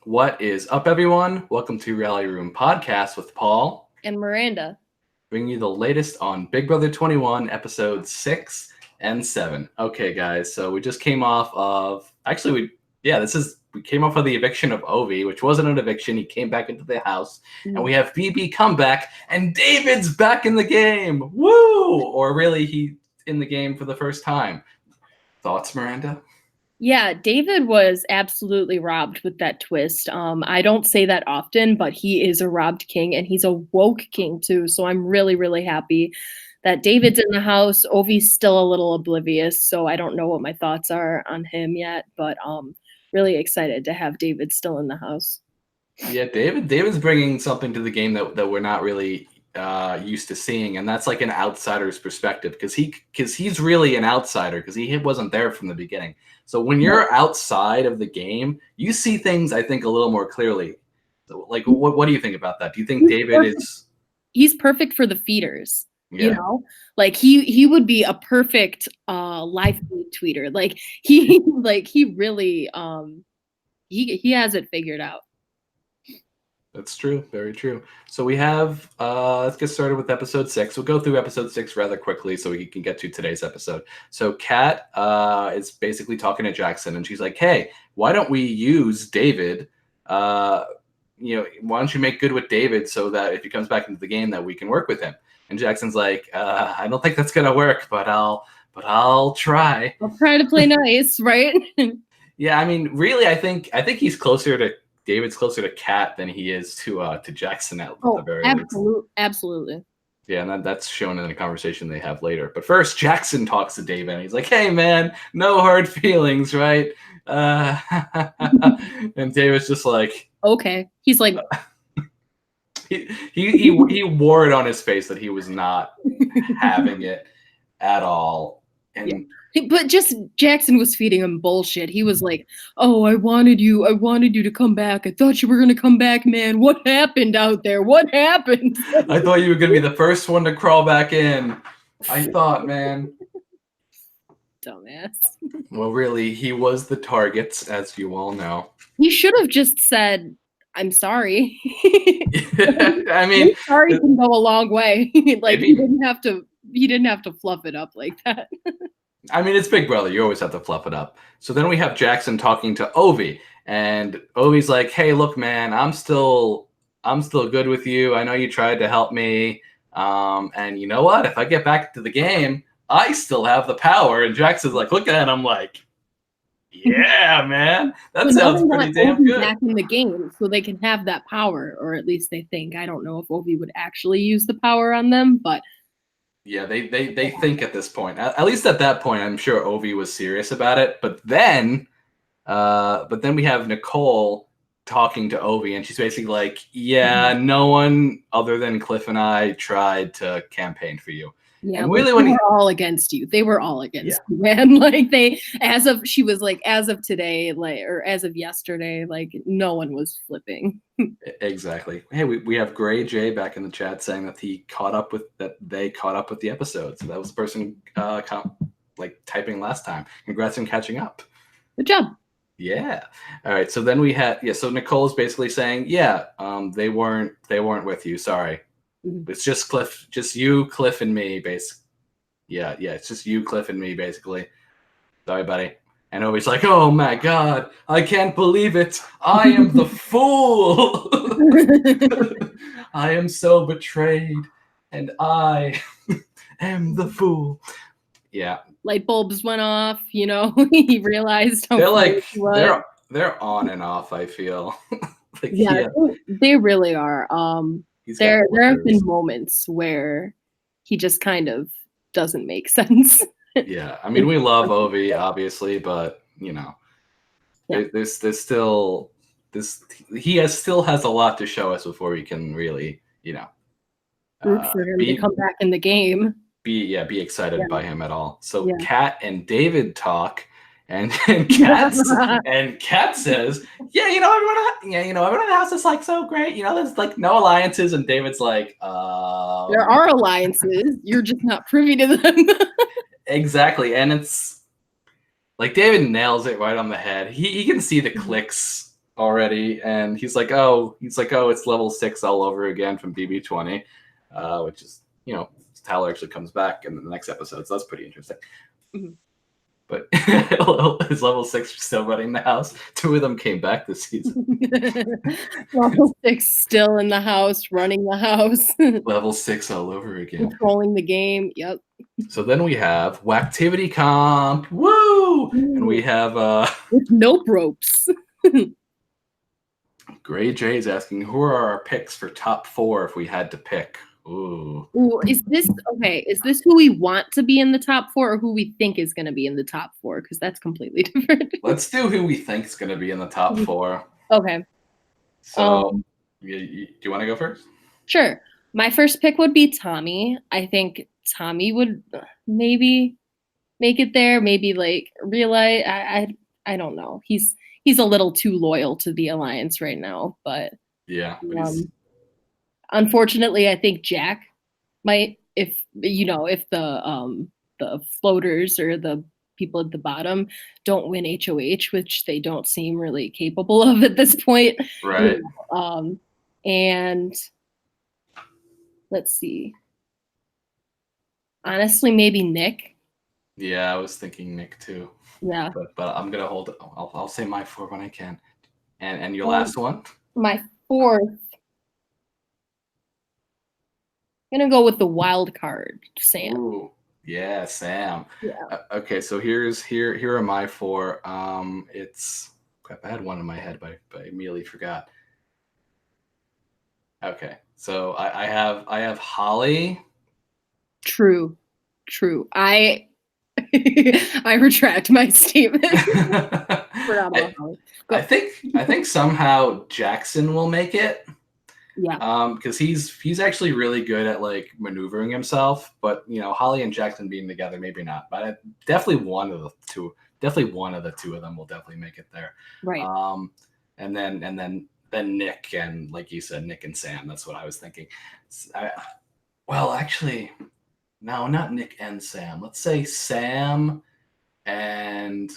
What is up, everyone? Welcome to Rally Room Podcast with Paul and Miranda. Bringing you the latest on Big Brother 21, episodes 6 and 7. Okay, guys, so we just came off of... we came off of the eviction of Ovi, which wasn't an eviction. He came back into the house. And we have BB come back, and David's back in the game! Woo! Or really, he's in the game for the first time. Thoughts, Miranda? Yeah, David was absolutely robbed with that twist. I don't say that often, but he is a robbed king, and he's a woke king too. So I'm really, really happy that David's in the house. Ovi's still a little oblivious, so I don't know what my thoughts are on him yet, but really excited to have David still in the house. Yeah, David's bringing something to the game that we're not really used to seeing, and that's like an outsider's perspective, because he's really an outsider because he wasn't there from the beginning. So when you're outside of the game, you see things, I think, a little more clearly. So, like, what do you think about that? Do you think David is? He's perfect for the feeders. Yeah. You know, like he would be a perfect live tweeter. Like he really he has it figured out. That's true. Very true. So we have, let's get started with episode 6. We'll go through episode 6 rather quickly so we can get to today's episode. So Kat is basically talking to Jackson, and she's like, hey, why don't we use David? Why don't you make good with David so that if he comes back into the game that we can work with him? And Jackson's like, I don't think that's going to work, but I'll try. I'll try to play nice, right? Yeah, I mean, really, I think he's closer to David's closer to Kat than he is to Jackson at the very least. Absolutely. Yeah, and that's shown in a conversation they have later. But first, Jackson talks to David, and he's like, hey, man, no hard feelings, right? And David's just like... Okay. He's like... he wore it on his face that he was not having it at all. And... Yeah. But just Jackson was feeding him bullshit. He was like, oh, I wanted you to come back. I thought you were going to come back, man. What happened out there? What happened? I thought you were going to be the first one to crawl back in. I thought, man. Dumbass. Well, really, he was the target, as you all know. He should have just said, I'm sorry. I mean, sorry can go a long way. Like maybe. He didn't have to fluff it up like that. I mean, it's Big Brother. You always have to fluff it up. So then we have Jackson talking to Ovi, and Ovi's like, hey, look, man, I'm still good with you. I know you tried to help me. And you know what? If I get back to the game, I still have the power. And Jackson's like, look at him like, yeah, man, that sounds pretty damn good. Back in the game, so they can have that power, or at least they think. I don't know if Ovi would actually use the power on them, but... Yeah, they think at this point, at least at that point, I'm sure Ovi was serious about it. But then we have Nicole talking to Ovi, and she's basically like, yeah, no one other than Cliff and I tried to campaign for you. Yeah, and really, they were all against you. They were all against you, man. Like she was like, as of today, like, or as of yesterday, like no one was flipping. Exactly. Hey, we have Gray J back in the chat saying that they caught up with the episode. So that was the person typing last time. Congrats on catching up. Good job. Yeah. All right. So then we had so Nicole's basically saying, they weren't with you. Sorry. Mm-hmm. It's just Cliff, just you, Cliff, and me, basically. Yeah, it's just you, Cliff, and me, basically. Sorry, buddy. And Ovi's like, oh my God, I can't believe it. I am the fool. I am so betrayed, and I am the fool. Yeah. Light bulbs went off, he realized how they're on and off, I feel. They really are. There have been moments where he just kind of doesn't make sense. Yeah, I mean, we love Ovi, obviously, but there's still this. He still has a lot to show us before we can really, root for him to come back in the game. Be excited by him at all. So Kat and David talk. And Kat says, everyone in the house is like so great. There's like no alliances. And David's like, there are alliances. You're just not privy to them. Exactly. And it's like David nails it right on the head. He can see the clicks already, and he's like, oh, it's level 6 all over again from BB20, which is, Tyler actually comes back in the next episode, so that's pretty interesting. Mhm. But is level 6 still running the house? 2 of them came back this season. Level 6 still in the house, running the house. Level 6 all over again. Controlling the game. Yep. So then we have Wactivity Comp. Woo! And we have with nope ropes. Gray J is asking, who are our picks for top 4 if we had to pick? Ooh. Is this okay? Is this who we want to be in the top 4 or who we think is going to be in the top 4? Because that's completely different. Let's do who we think is going to be in the top 4. Okay. So, do you want to go first? Sure. My first pick would be Tommy. I think Tommy would maybe make it there. Maybe like realize. I don't know. He's a little too loyal to the Alliance right now, but yeah. Unfortunately, I think Jack might, if the floaters or the people at the bottom don't win HOH, which they don't seem really capable of at this point. Right. And let's see. Honestly, maybe Nick. Yeah, I was thinking Nick too. Yeah. But I'm gonna hold. I'll say my 4 when I can. And your last one? My 4th. I'm gonna go with the wild card, Sam. Ooh, yeah, Sam. Yeah. Okay, so here are my 4. It's crap, I had one in my head, but I immediately forgot. Okay, so I have Holly. True. I retract my statement. I think somehow Jackson will make it. Yeah. Because he's actually really good at like maneuvering himself, but Holly and Jackson being together, maybe not. But definitely one of the two of them will definitely make it there. Right. And then Nick, and like you said, Nick and Sam. That's what I was thinking. Actually, no, not Nick and Sam. Let's say Sam, and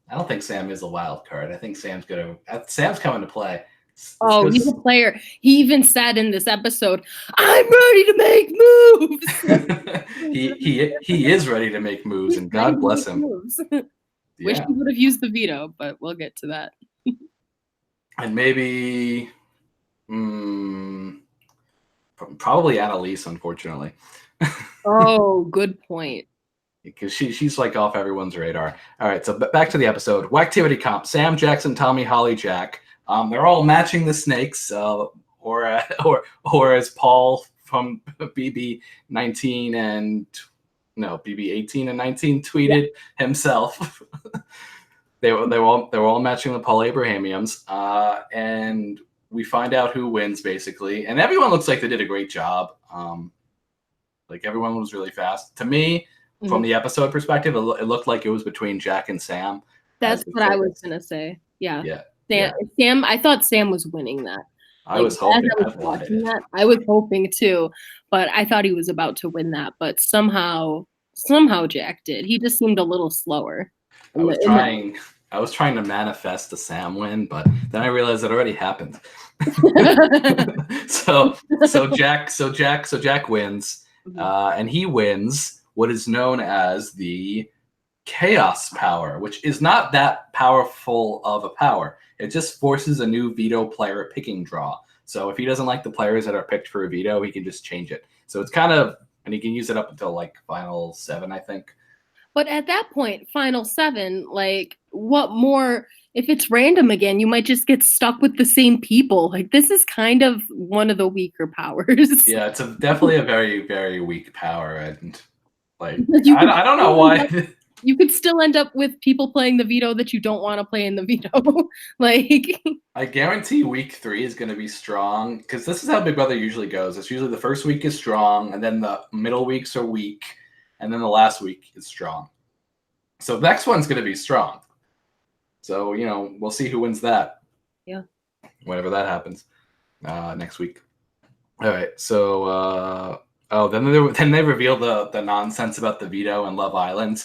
I don't think Sam is a wild card. I think Sam's coming to play. Oh, he's a player. He even said in this episode, "I'm ready to make moves." he is ready to make moves, and God bless him. Wish he would have used the veto, but we'll get to that. And maybe, probably Annalise, unfortunately. Oh, good point. Because she's like off everyone's radar. All right, so back to the episode. Wactivity Comp: Sam, Jackson, Tommy, Holly, Jack. They're all matching the snakes, or as Paul from BB18 and 19 tweeted himself. they were all matching the Paul Abrahamians, and we find out who wins basically, and everyone looks like they did a great job. Like everyone was really fast. To me, from the episode perspective, it looked like it was between Jack and Sam. That's what I was gonna say. Yeah. Yeah. Sam, I thought Sam was winning that. I was hoping. I was hoping too, but I thought he was about to win that. But somehow Jack did. He just seemed a little slower. I was trying to manifest the Sam win, but then I realized it already happened. so Jack wins, and he wins what is known as the Chaos Power, which is not that powerful of a power. It just forces a new veto player picking draw. So if he doesn't like the players that are picked for a veto, he can just change it. So it's and he can use it up until like final 7, I think. But at that point, final 7, like what more? If it's random again, you might just get stuck with the same people. Like this is kind of one of the weaker powers. Yeah, it's definitely a very, very weak power, and like I don't know why. You could still end up with people playing the veto that you don't want to play in the veto. Like I guarantee week 3 is going to be strong, because this is how Big Brother usually goes. It's usually the first week is strong, and then the middle weeks are weak, and then the last week is strong. So the next one's going to be strong. So, we'll see who wins that. Yeah. Whenever that happens next week. All right. So, then they reveal the nonsense about the veto and Love Island.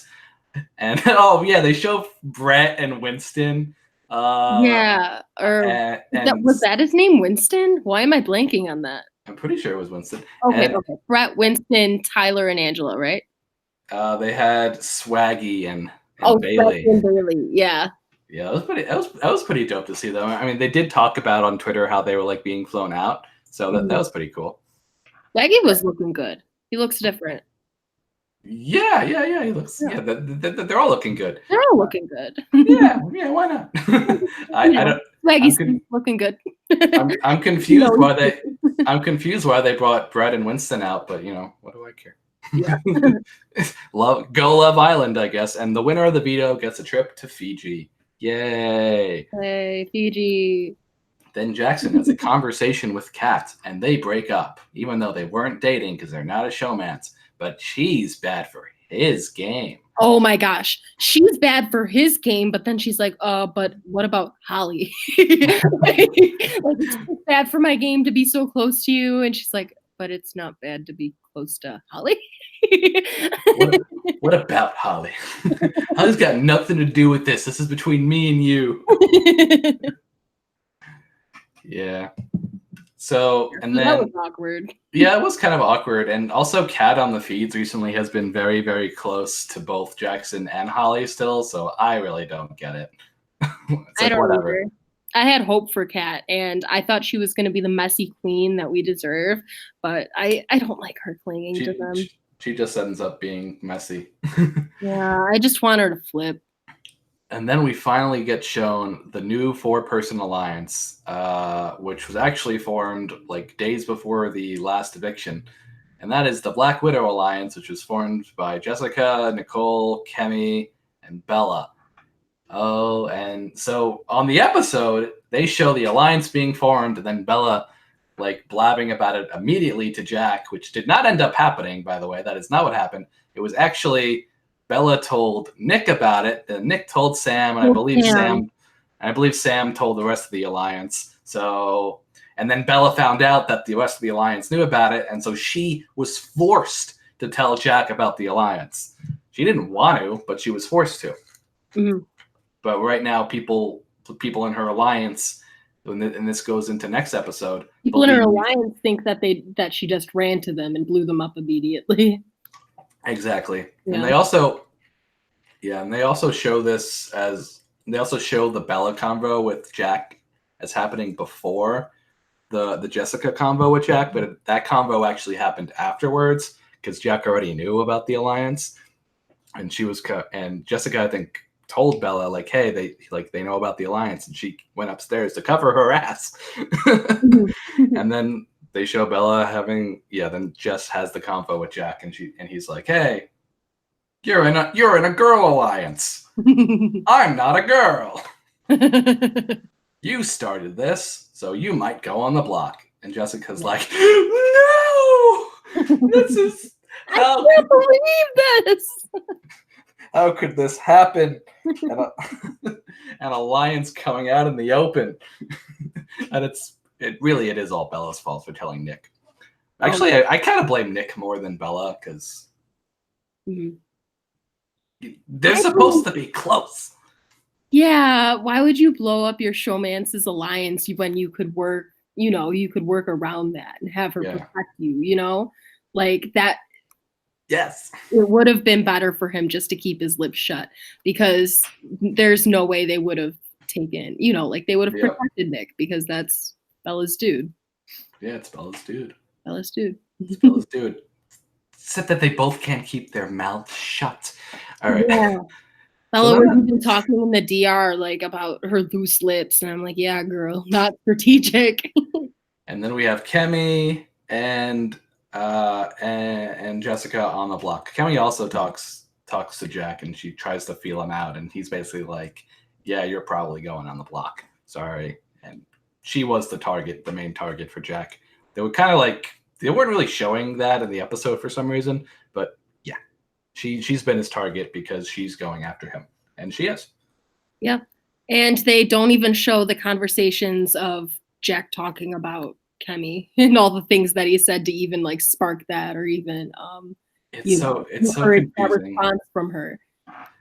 And, they show Brett and Winston Yeah, or was that his name, Winston? Why am I blanking on that? I'm pretty sure it was Winston. Okay. Brett, Winston, Tyler, and Angela, right? They had Swaggy and Bailey. Swaggy and Bailey, yeah. Yeah, that was pretty dope to see though. I mean, they did talk about on Twitter how they were like being flown out, so that was pretty cool. Swaggy was looking good. He looks different. Yeah. He looks. Yeah, they're all looking good. They're all looking good. yeah. Why not? I don't. Swaggy's looking good. I'm confused why they. I'm confused why they brought Brett and Winston out, but what do I care? Yeah. Go Love Island, I guess, and the winner of the veto gets a trip to Fiji. Yay! Hey, Fiji. Then Jackson has a conversation with Kat, and they break up, even though they weren't dating because they're not a showmance. But she's bad for his game. Oh my gosh, she's bad for his game, but then she's like, but what about Holly? like, it's bad for my game to be so close to you, and she's like, but it's not bad to be close to Holly. what about Holly? Holly's got nothing to do with this. This is between me and you. Yeah. So, and then that was awkward. Yeah, it was kind of awkward. And also Kat on the feeds recently has been very, very close to both Jackson and Holly still, so I really don't get it. I don't either. I had hope for Kat, and I thought she was going to be the messy queen that we deserve, but I don't like her clinging to them. She just ends up being messy. Yeah, I just want her to flip. And then we finally get shown the new 4-person alliance, which was actually formed like days before the last eviction. And that is the Black Widow Alliance, which was formed by Jessica, Nicole, Kemi, and Bella. Oh, and so on the episode, they show the alliance being formed, and then Bella like blabbing about it immediately to Jack, which did not end up happening, by the way. That is not what happened. It was actually Bella told Nick about it, then Nick told Sam, and I believe Sam told the rest of the alliance. So, and then Bella found out that the rest of the alliance knew about it, and so she was forced to tell Jack about the alliance. She didn't want to, but she was forced to. Mm-hmm. But right now, people in her alliance, and this goes into next episode. People in her alliance think that she just ran to them and blew them up immediately. Exactly. Yeah. And they also show the Bella convo with Jack as happening before the Jessica convo with Jack, but that convo actually happened afterwards because Jack already knew about the alliance, and Jessica, I think, told Bella like, hey, they know about the alliance, and she went upstairs to cover her ass. And then they show Bella then Jess has the convo with Jack, and he's like, hey, you're in a girl alliance. I'm not a girl. You started this, so you might go on the block. And Jessica's like, no, this is I can't believe this. How could this happen? An alliance coming out in the open. And it is all Bella's fault for telling Nick. Actually, I kind of blame Nick more than Bella because they're supposed to be close. Yeah, why would you blow up your showmance's alliance when you could work, you could work around that and have her protect you, like that. Yes. It would have been better for him just to keep his lips shut, because there's no way they would have taken, they would have protected Nick, because that's Bella's dude. Yeah, it's Bella's dude. Bella's dude. It's Bella's dude. Except that they both can't keep their mouths shut. All right. Yeah. Bella was even talking in the DR about her loose lips, and I'm like, yeah, girl, not strategic. And then we have Kemi and Jessica on the block. Kemi also talks to Jack, and she tries to feel him out, and he's basically like, yeah, you're probably going on the block. Sorry. And she was the main target for Jack. They were kind of they weren't really showing that in the episode for some reason, but yeah, she's been his target because she's going after him, and she is. Yeah. And they don't even show the conversations of Jack talking about Kemi and all the things that he said to even spark that, or even it's so confusing. Response from her.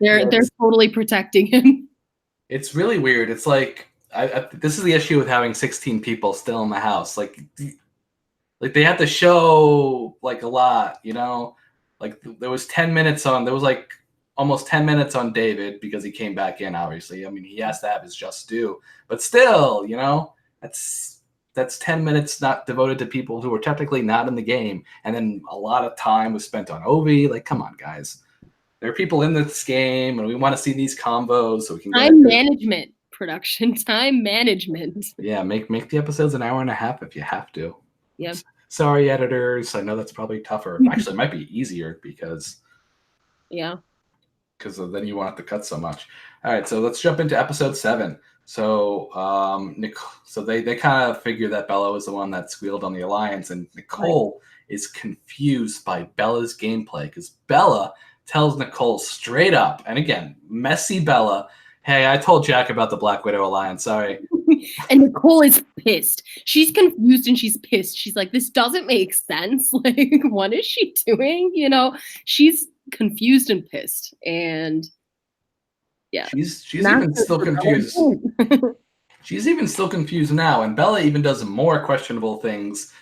They're totally protecting him. It's really weird. It's like this is the issue with having 16 people still in the house. Like they had to show like a lot, you know. Like there was 10 minutes on. There was like almost 10 minutes on David because he came back in. Obviously, I mean he has to have his just due, but still, you know, that's 10 minutes not devoted to people who were technically not in the game, and then a lot of time was spent on Ovi. Like, come on, guys. There are people in this game, and we want to see these combos so we can time management, production time management. Yeah, make the episodes an hour and a half if you have to. Yeah. Sorry, editors. I know that's probably tougher. Actually, it might be easier because then you won't have to cut so much. All right, so let's jump into episode 7. So so they kind of figure that Bella was the one that squealed on the alliance, and Nicole is confused by Bella's gameplay because Bella tells Nicole straight up, and again, messy Bella, hey, I told Jack about the Black Widow alliance. Sorry. And Nicole is pissed. She's confused and she's pissed. She's like, this doesn't make sense. Like, what is she doing? You know, she's confused and pissed. And yeah, she's even still confused. She's even still confused now, and Bella even does more questionable things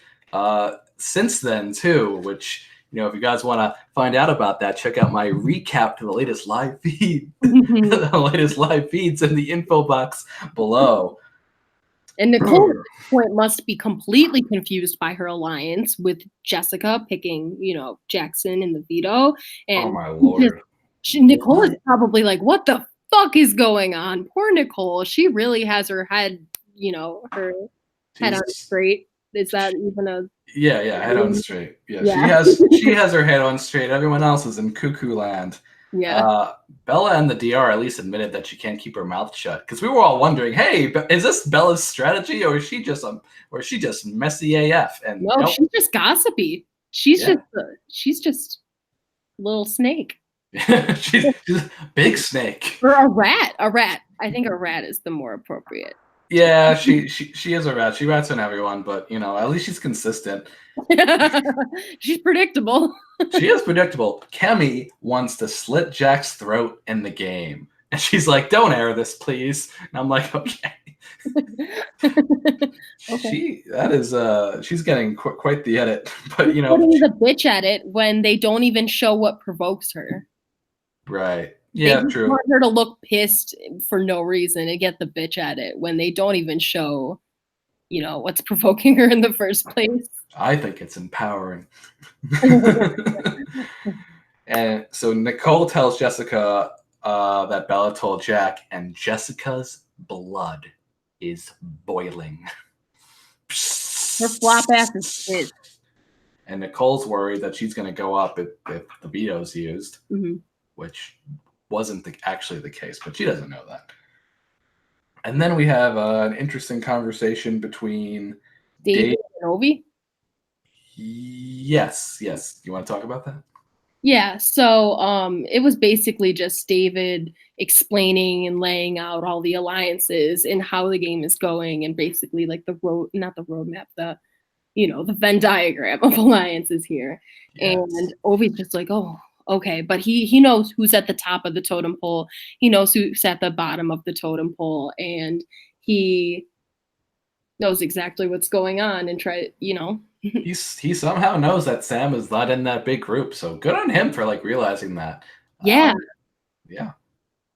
since then too, which, you know, if you guys want to find out about that, check out my recap to the latest live feed. The latest live feeds in the info box below. And Nicole at this point must be completely confused by her alliance with Jessica picking, you know, Jackson and the Veto. And oh my Lord. Nicole is probably like, what the fuck is going on? Poor Nicole. She really has her head, you know, her head on straight. Is that even a... Yeah, head on straight. Yeah. She has her head on straight. Everyone else is in cuckoo land. Yeah. Bella and the DR at least admitted that she can't keep her mouth shut, because we were all wondering, hey, is this Bella's strategy, or is she just messy AF? And no, she's just gossipy. She's just a little snake. she's a big snake. Or a rat. I think a rat is the more appropriate. Yeah, she is a rat. She rats on everyone, but, you know, at least she's consistent. She's predictable. She is predictable. Kemi wants to slit Jack's throat in the game, and she's like, "Don't air this, please." And I'm like, "Okay." She's getting quite the edit, but you know, putting the bitch at it when they don't even show what provokes her. Right. Yeah, they true. Want her to look pissed for no reason and get the bitch at it when they don't even show, you know, what's provoking her in the first place. I think it's empowering. And so Nicole tells Jessica that Bella told Jack, and Jessica's blood is boiling. Her flop ass is pissed. And Nicole's worried that she's going to go up if the veto's used, which wasn't actually the case, but she doesn't know that. And then we have an interesting conversation between David and Ovi. Yes. You want to talk about that? Yeah, so it was basically just David explaining and laying out all the alliances and how the game is going, and basically like the Venn diagram of alliances here. Yes. And Ovi's just like, oh, okay, but he knows who's at the top of the totem pole. He knows who's at the bottom of the totem pole, and he knows exactly what's going on and he somehow knows that Sam is not in that big group, so good on him for like realizing that. Yeah.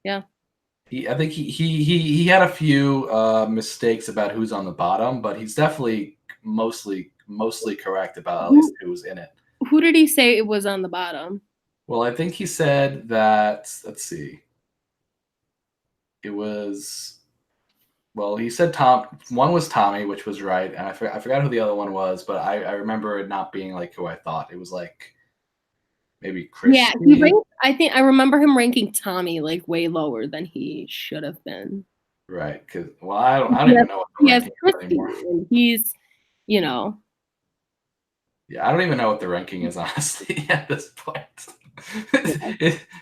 I think he had a few mistakes about who's on the bottom, but he's definitely mostly correct about at least who's in it. Who did he say it was on the bottom? Well, I think he said that, let's see. It was, well, he said one was Tommy, which was right, and I forgot who the other one was, but I remember it not being like who I thought. It was like maybe Chris. Yeah, I think I remember him ranking Tommy like way lower than he should have been. Right, because I don't even know what the ranking is anymore. And he's, you know. Yeah, I don't even know what the ranking is, honestly, at this point.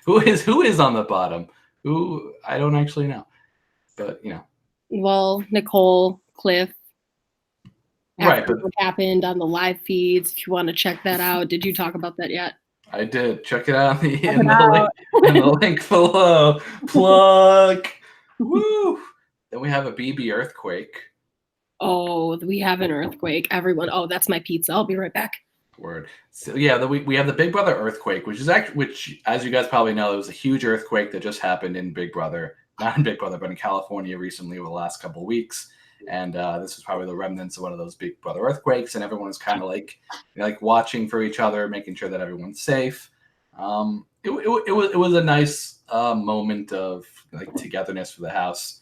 Who is on the bottom? Who, I don't actually know, but you know. Well, Nicole, Cliff. Right, but what happened on the live feeds? If you want to check that out, did you talk about that yet? I did. Check it out in the link below. Plug. Woo! Then we have a BB earthquake. Oh, we have an earthquake. Everyone, oh, that's my pizza. I'll be right back. Word. So yeah, we have the Big Brother earthquake, which, as you guys probably know, it was a huge earthquake that just happened in Big Brother, not in Big Brother, but in California recently over the last couple of weeks. And this was probably the remnants of one of those Big Brother earthquakes, and everyone's kind of like watching for each other, making sure that everyone's safe. It was a nice moment of like togetherness for the house.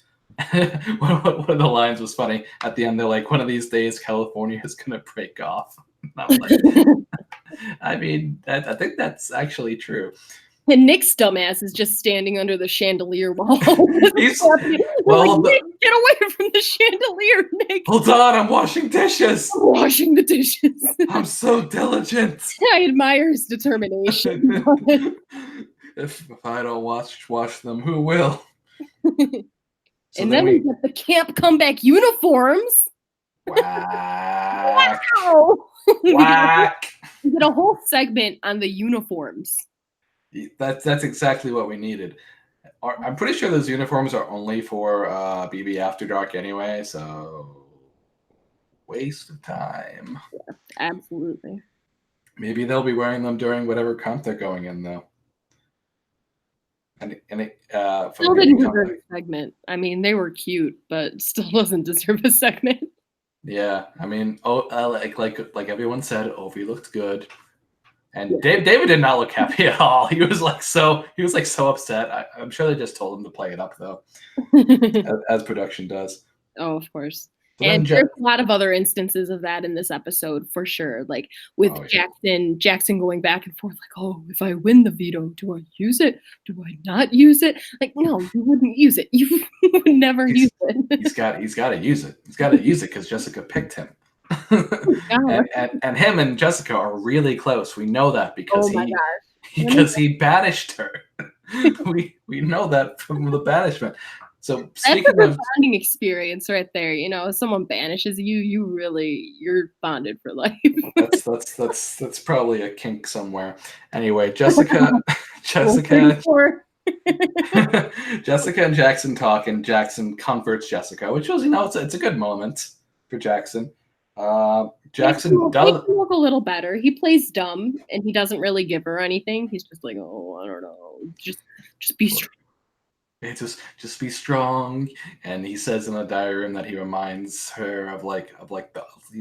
One of the lines was funny at the end. They're like, "One of these days, California is gonna break off." I'm like, I mean, I think that's actually true. And Nick's dumbass is just standing under the chandelier wall. Well, like, Nick, get away from the chandelier, Nick. Hold on, I'm washing dishes. I'm washing the dishes. I'm so diligent. I admire his determination. If I don't wash them, who will? So and then we get the camp comeback uniforms. Whack. Wow. Whack. We get a whole segment on the uniforms. That's exactly what we needed. I'm pretty sure those uniforms are only for BB After Dark anyway, so waste of time. Yeah, absolutely. Maybe they'll be wearing them during whatever comp they're going in, though. And still didn't deserve a segment. I mean, they were cute, but still doesn't deserve a segment. Yeah, I mean, like everyone said, Ovi looked good, and David did not look happy at all. He was so upset. I'm sure they just told him to play it up though, as production does. Oh, of course. And there's a lot of other instances of that in this episode for sure. Like with Jackson going back and forth, like, oh, if I win the veto, do I use it? Do I not use it? Like, no, you wouldn't use it. You would never use it. He's got to use it. He's got to use it because Jessica picked him. and him and Jessica are really close. We know that because he banished her. we know that from the banishment. So speaking that's a bonding experience right there. You know, if someone banishes you, you're bonded for life. that's probably a kink somewhere. Anyway, Jessica and Jackson talk, and Jackson comforts Jessica, which was, it's a good moment for Jackson. Jackson does look a little better. He plays dumb and he doesn't really give her anything. He's just like, oh, I don't know, just be strong. Just be strong. And he says in the diary room that he reminds her of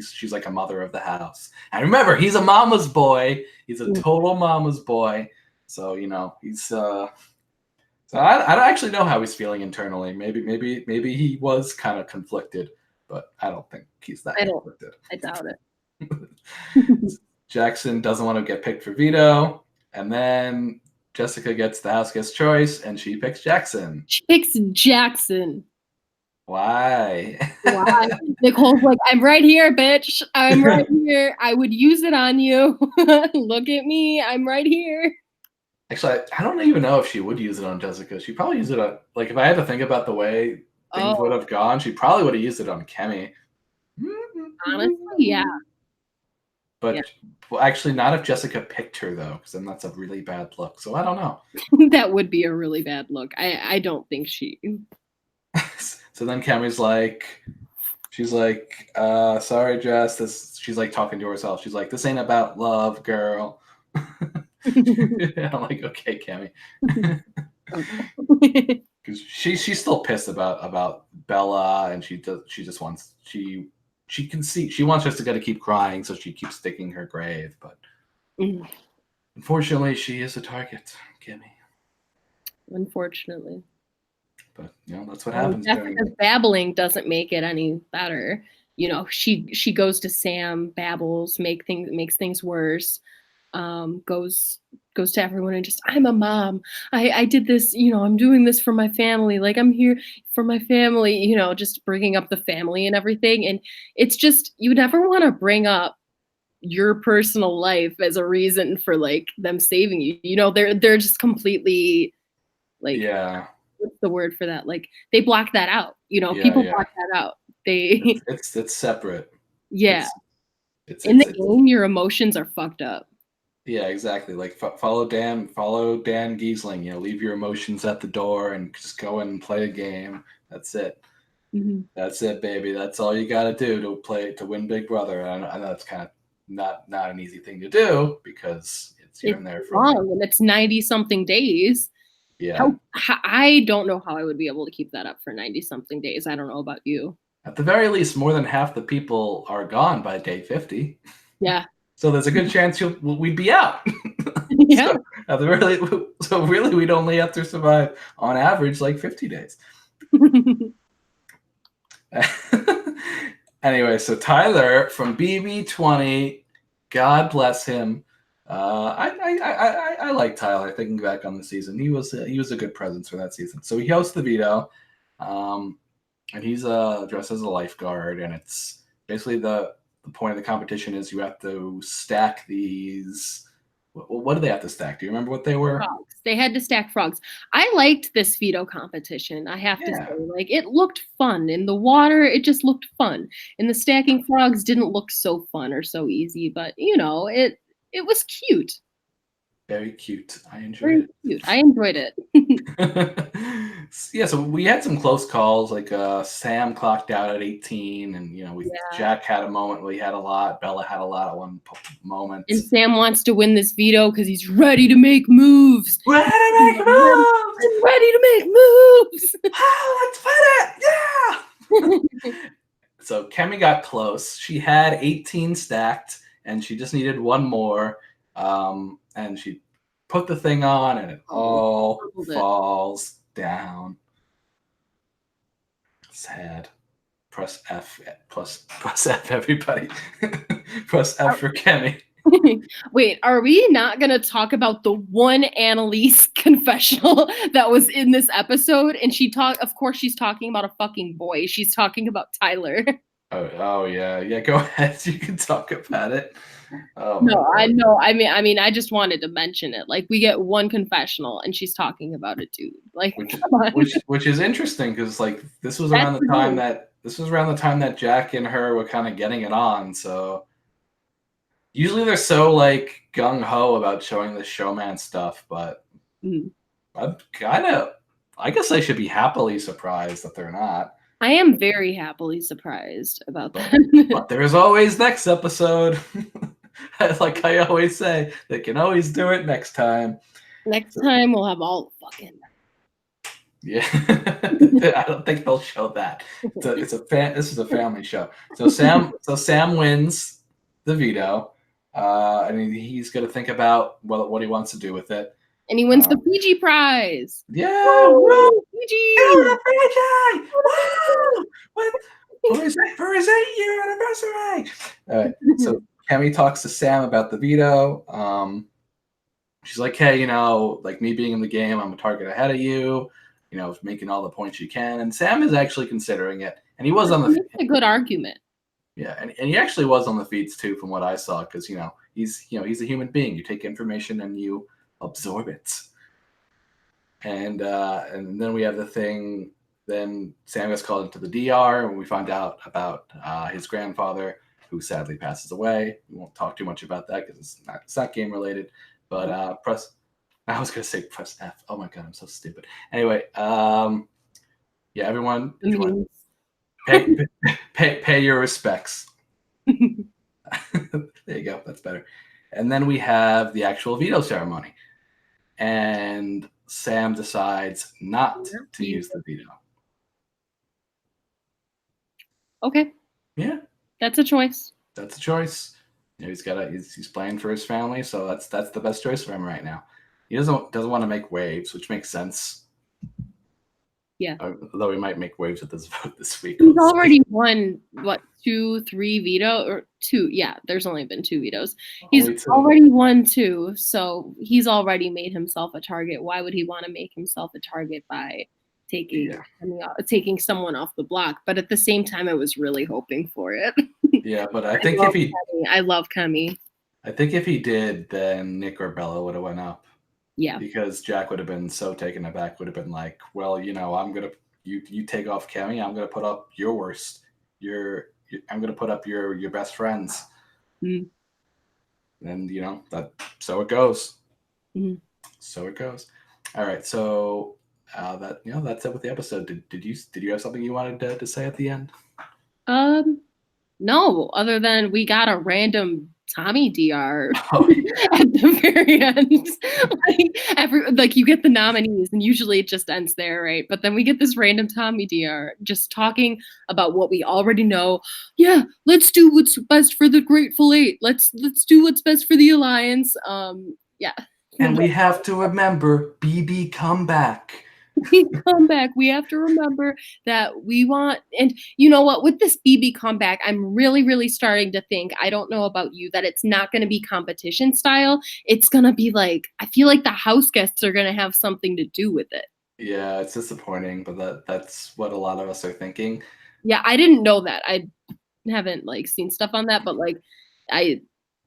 she's like a mother of the house. And remember, he's a mama's boy. He's a total mama's boy. So he's so I don't actually know how he's feeling internally. Maybe he was kind of conflicted, but I don't think he's that conflicted. I doubt it. Jackson doesn't want to get picked for veto, and then Jessica gets the house guest choice, and she picks Jackson. She picks Jackson. Why? Nicole's like, I'm right here, bitch. I'm right here. I would use it on you. Look at me. I'm right here. Actually, I don't even know if she would use it on Jessica. She'd probably use it on, if I had to think about the way things would have gone, she probably would have used it on Kemi. Honestly, yeah. But well, actually, not if Jessica picked her, though, because then that's a really bad look. So I don't know. That would be a really bad look. I don't think she... So then Kemi's like, she's like, sorry, Jess. She's like talking to herself. She's like, this ain't about love, girl. I'm like, okay, Kemi. Because she's still pissed about Bella, and she just wants she can see, she wants Jessica to keep crying, so she keeps digging her grave. But unfortunately, she is a target, Kemi. Unfortunately. But that's what happens. Jessica's babbling doesn't make it any better. She goes to Sam, babbles, makes things worse. Goes to everyone and just, I'm a mom. I did this, I'm doing this for my family. Like, I'm here for my family, just bringing up the family and everything. And it's just, you never want to bring up your personal life as a reason for them saving you. They're just completely what's the word for that? They block that out. People block that out. It's separate. Yeah. In the game, your emotions are fucked up. Yeah, exactly. Like follow Dan Giesling. Leave your emotions at the door and just go in and play a game. That's it. Mm-hmm. That's it, baby. That's all you got to do to win Big Brother. I know it's kind of not an easy thing to do because you're in there for long and it's 90 something days. Yeah. I don't know how I would be able to keep that up for 90 something days. I don't know about you. At the very least, more than half the people are gone by day 50. Yeah. So there's a good chance we'd be out. Yeah. So really, we'd only have to survive on average like 50 days. Anyway, so Tyler from BB20, God bless him. I like Tyler. Thinking back on the season, he was a good presence for that season. So he hosts the veto, and he's dressed as a lifeguard, and it's basically the point of the competition is you have to stack these. What do they have to stack? Do you remember what they were? Frogs. They had to stack frogs. I liked this veto competition. I have to say, like, it looked fun in the water. It just looked fun. And the stacking frogs didn't look so fun or so easy, but it was cute. Very cute. I enjoyed it. Cute. I enjoyed it. Yeah, so we had some close calls. Like Sam clocked out at 18, and Jack had a moment where he had a lot. Bella had a lot at one moment. And Sam wants to win this veto because he's ready to make moves. Ready to make moves. I'm ready to make moves. Oh, let's fit it. Yeah. So Kemi got close. She had 18 stacked, and she just needed one more. And she put the thing on, and it all falls down. Sad. Press F. Press F, everybody. Press F for Kemi. Wait, are we not going to talk about the one Annalise confessional that was in this episode? And of course, she's talking about a fucking boy. She's talking about Tyler. Oh yeah. Go ahead. You can talk about it. Oh, no, I know. I mean, I just wanted to mention it. Like, we get one confessional, and she's talking about a dude. Like, which is interesting because like this was around the time that Jack and her were kind of getting it on. So usually they're so like gung ho about showing the showman stuff, but I guess I should be happily surprised that they're not. I am very happily surprised about that. But there's always next episode. Like I always say, they can always do it next time. Next time we'll have all fucking. Yeah, I don't think they'll show that. This is a family show. So Sam wins the veto, and he's going to think about what he wants to do with it. And he wins the Fiji prize. Yeah, woo! Fiji! The Fiji! Woo! For his 8-year anniversary. All right, so Kemi talks to Sam about the veto. She's like, hey, like me being in the game, I'm a target ahead of you. Making all the points you can. And Sam is actually considering it. And he was on the a good argument. Yeah, and he actually was on the feeds too, from what I saw, because he's a human being. You take information and you absorb it. And then we have the thing. Then Sam gets called into the DR, and we find out about his grandfather, who sadly passes away. We won't talk too much about that because it's not game related. But I was gonna say press F. Oh my god, I'm so stupid. Anyway, yeah, everyone pay your respects. There you go. That's better. And then we have the actual veto ceremony, and Sam decides not to use the veto. Okay. Yeah. That's a choice. That's a choice. He's playing for his family, so that's the best choice for him right now. He doesn't want to make waves, which makes sense. Yeah. Although he might make waves at this vote this week. He's already won 2, 3 veto or 2. Yeah, there's only been 2 vetoes. He's already won 2, so he's already made himself a target. Why would he want to make himself a target by taking someone off the block? But at the same time, I was really hoping for it. Yeah, but I think I love Kemi. I think if he did, then Nick or Bella would have went up. Yeah. Because Jack would have been so taken aback, would have been like, well, I'm gonna you take off Kemi, I'm gonna put up your worst. I'm gonna put up your best friends. And that so it goes. Mhm. So it goes. All right. So that's it with the episode. Did you have something you wanted to say at the end? No, other than we got a random Tommy DR Oh yeah. at the very end. Like you get the nominees and usually it just ends there, right? But then we get this random Tommy DR just talking about what we already know. Yeah, let's do what's best for the Grateful Eight. Let's do what's best for the Alliance. Yeah. And we have to remember BB comeback. We come back. We have to remember that we want, and you know what? With this BB comeback, I'm really, really starting to think. I don't know about you, that it's not going to be competition style. It's going to be like, I feel like the house guests are going to have something to do with it. Yeah, it's disappointing, but that's what a lot of us are thinking. Yeah, I didn't know that. I haven't like seen stuff on that, but like, I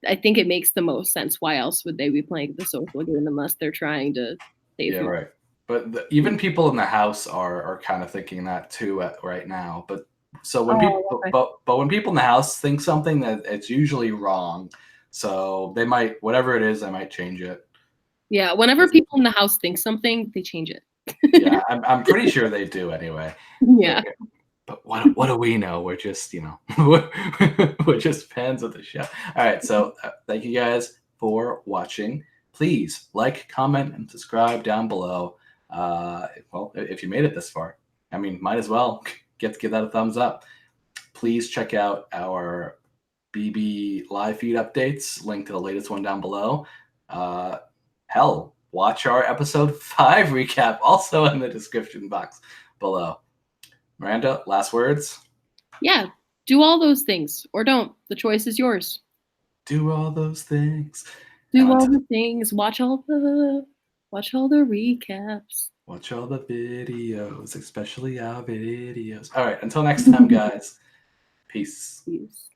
I think it makes the most sense. Why else would they be playing the social game unless they're trying to save Yeah, who? right. But even people in the house are kind of thinking that too right now. But so when Oh, people okay. but when people in the house think something, that it's usually wrong. So they might, whatever it is, they might change it. Yeah, whenever people in the house think something, they change it. Yeah, I'm pretty sure they do anyway. Yeah. But what do we know? We're just we're just fans of the show. All right, so thank you guys for watching. Please like, comment, and subscribe down below. Well, if you made it this far, I mean, might as well give that a thumbs up. Please check out our BB live feed updates. Link to the latest one down below. Hell, watch our episode 5 recap also in the description box below. Miranda, last words? Yeah, do all those things or don't. The choice is yours. Do all those things. Do And all the things. Watch all the recaps. watch all the videos, especially our videos. All right, until next time, guys. Peace. Peace.